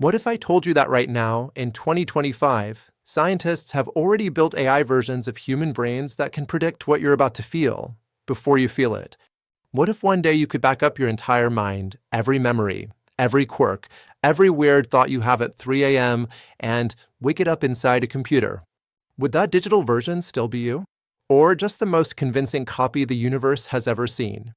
What if I told you that right now, in 2025, scientists have already built AI versions of human brains that can predict what you're about to feel before you feel it? What if one day you could back up your entire mind, every memory, every quirk, every weird thought you have at 3 a.m., and wake it up inside a computer? Would that digital version still be you? Or just the most convincing copy the universe has ever seen?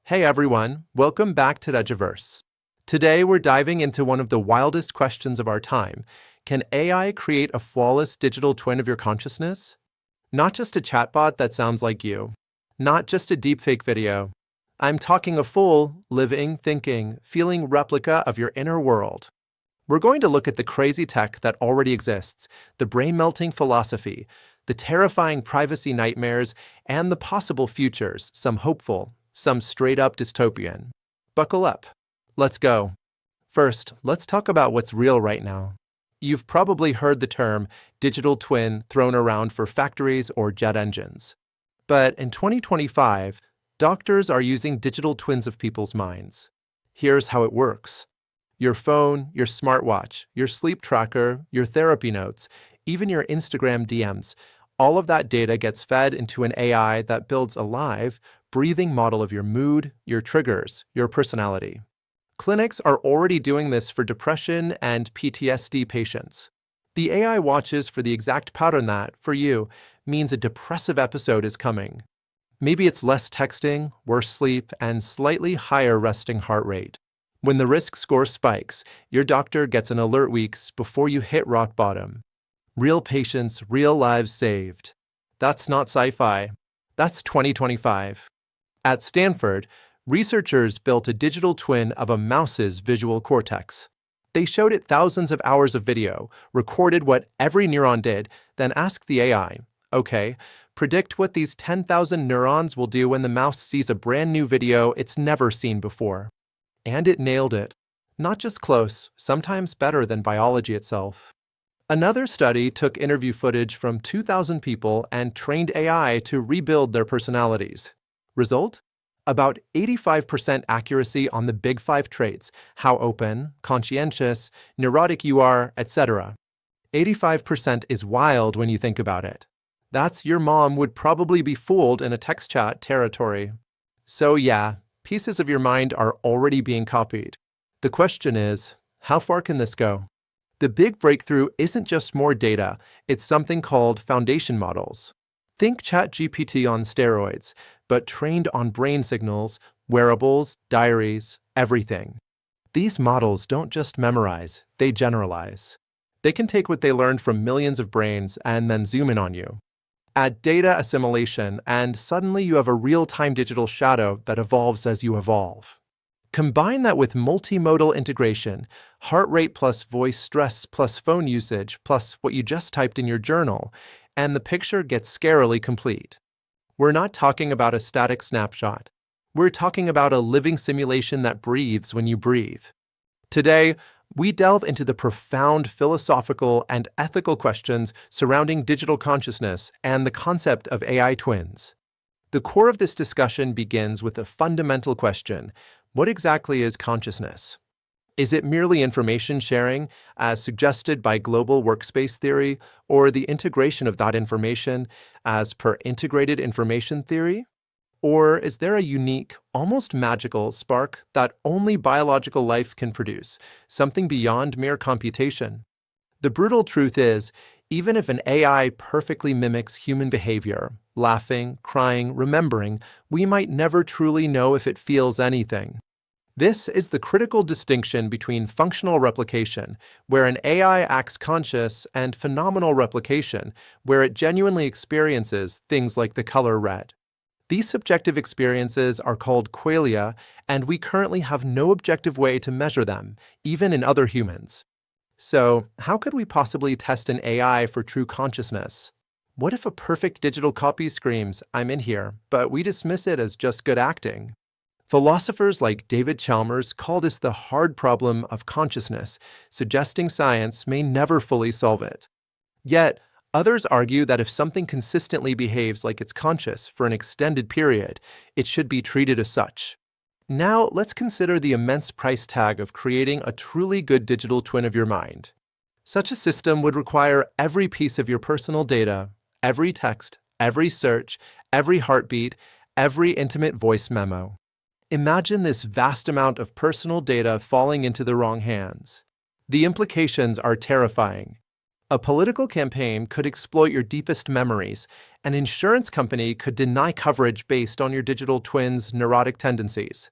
Hey everyone, welcome back to Regiverse. Today we're diving into one of the wildest questions of our time. Can AI create a flawless digital twin of your consciousness? Not just a chatbot that sounds like you. Not just a deepfake video. I'm talking a full, living, thinking, feeling replica of your inner world. We're going to look at the crazy tech that already exists, the brain-melting philosophy, the terrifying privacy nightmares, and the possible futures, some hopeful, some straight-up dystopian. Buckle up. Let's go. First, let's talk about what's real right now. You've probably heard the term digital twin thrown around for factories or jet engines. But in 2025, doctors are using digital twins of people's minds. Here's how it works. Your phone, your smartwatch, your sleep tracker, your therapy notes, even your Instagram DMs, all of that data gets fed into an AI that builds a live, breathing model of your mood, your triggers, your personality. Clinics are already doing this for depression and PTSD patients. The AI watches for the exact pattern that, for you, means a depressive episode is coming. Maybe it's less texting, worse sleep, and slightly higher resting heart rate. When the risk score spikes, your doctor gets an alert weeks before you hit rock bottom. Real patients, real lives saved. That's not sci-fi. That's 2025. At Stanford, researchers built a digital twin of a mouse's visual cortex. They showed it thousands of hours of video, recorded what every neuron did, then asked the AI, okay, predict what these 10,000 neurons will do when the mouse sees a brand new video it's never seen before. And it nailed it. Not just close, sometimes better than biology itself. Another study took interview footage from 2,000 people and trained AI to rebuild their personalities. Result? About 85% accuracy on the big 5 traits: how open, conscientious, neurotic you are, etc. 85% is wild when you think about it. That's your mom would probably be fooled in a text chat territory. So yeah, pieces of your mind are already being copied. The question is, how far can this go? The big breakthrough isn't just more data, it's something called foundation models. Think ChatGPT on steroids, but trained on brain signals, wearables, diaries, everything. These models don't just memorize, they generalize. They can take what they learned from millions of brains and then zoom in on you. Add data assimilation, and suddenly you have a real-time digital shadow that evolves as you evolve. Combine that with multimodal integration, heart rate plus voice stress plus phone usage plus what you just typed in your journal, and the picture gets scarily complete. We're not talking about a static snapshot. We're talking about a living simulation that breathes when you breathe. Today, we delve into the profound philosophical and ethical questions surrounding digital consciousness and the concept of AI twins. The core of this discussion begins with a fundamental question: what exactly is consciousness? Is it merely information sharing, as suggested by global workspace theory, or the integration of that information, as per integrated information theory? Or is there a unique, almost magical spark that only biological life can produce, something beyond mere computation? The brutal truth is, even if an AI perfectly mimics human behavior, laughing, crying, remembering, we might never truly know if it feels anything. This is the critical distinction between functional replication, where an AI acts conscious, and phenomenal replication, where it genuinely experiences things like the color red. These subjective experiences are called qualia, and we currently have no objective way to measure them, even in other humans. So, how could we possibly test an AI for true consciousness? What if a perfect digital copy screams, "I'm in here," but we dismiss it as just good acting? Philosophers like David Chalmers call this the hard problem of consciousness, suggesting science may never fully solve it. Yet, others argue that if something consistently behaves like it's conscious for an extended period, it should be treated as such. Now, let's consider the immense price tag of creating a truly good digital twin of your mind. Such a system would require every piece of your personal data, every text, every search, every heartbeat, every intimate voice memo. Imagine this vast amount of personal data falling into the wrong hands. The implications are terrifying. A political campaign could exploit your deepest memories. An insurance company could deny coverage based on your digital twin's neurotic tendencies.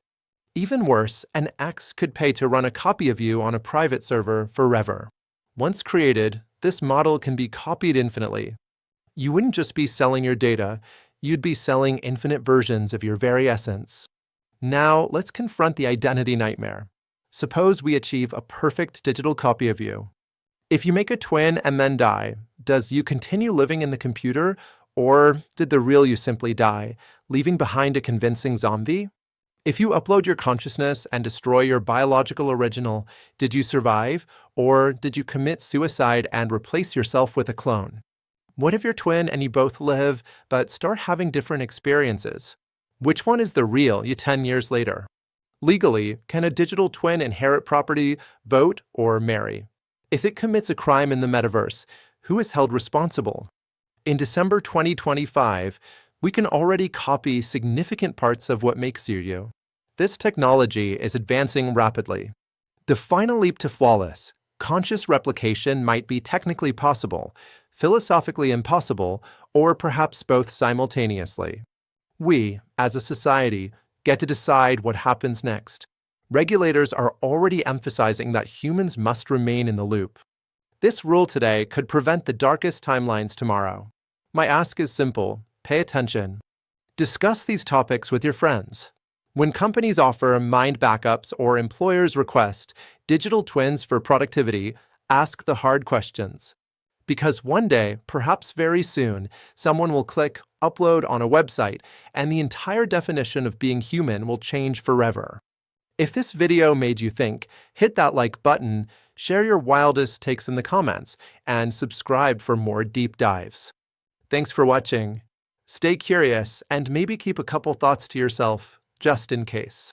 Even worse, an ex could pay to run a copy of you on a private server forever. Once created, this model can be copied infinitely. You wouldn't just be selling your data, you'd be selling infinite versions of your very essence. Now, let's confront the identity nightmare. Suppose we achieve a perfect digital copy of you. If you make a twin and then die, does you continue living in the computer, or did the real you simply die, leaving behind a convincing zombie? If you upload your consciousness and destroy your biological original, did you survive, or did you commit suicide and replace yourself with a clone? What if you're twin and you both live, but start having different experiences? Which one is the real you 10 years later? Legally, can a digital twin inherit property, vote, or marry? If it commits a crime in the metaverse, who is held responsible? In December 2025, we can already copy significant parts of what makes you. This technology is advancing rapidly. The final leap to flawless, conscious replication might be technically possible, philosophically impossible, or perhaps both simultaneously. We, as a society, get to decide what happens next. Regulators are already emphasizing that humans must remain in the loop. This rule today could prevent the darkest timelines tomorrow. My ask is simple: pay attention. Discuss these topics with your friends. When companies offer mind backups or employers request digital twins for productivity, ask the hard questions. Because one day, perhaps very soon, someone will click upload on a website and the entire definition of being human will change forever. If this video made you think, hit that like button, share your wildest takes in the comments, and subscribe for more deep dives. Thanks for watching. Stay curious and maybe keep a couple thoughts to yourself, just in case.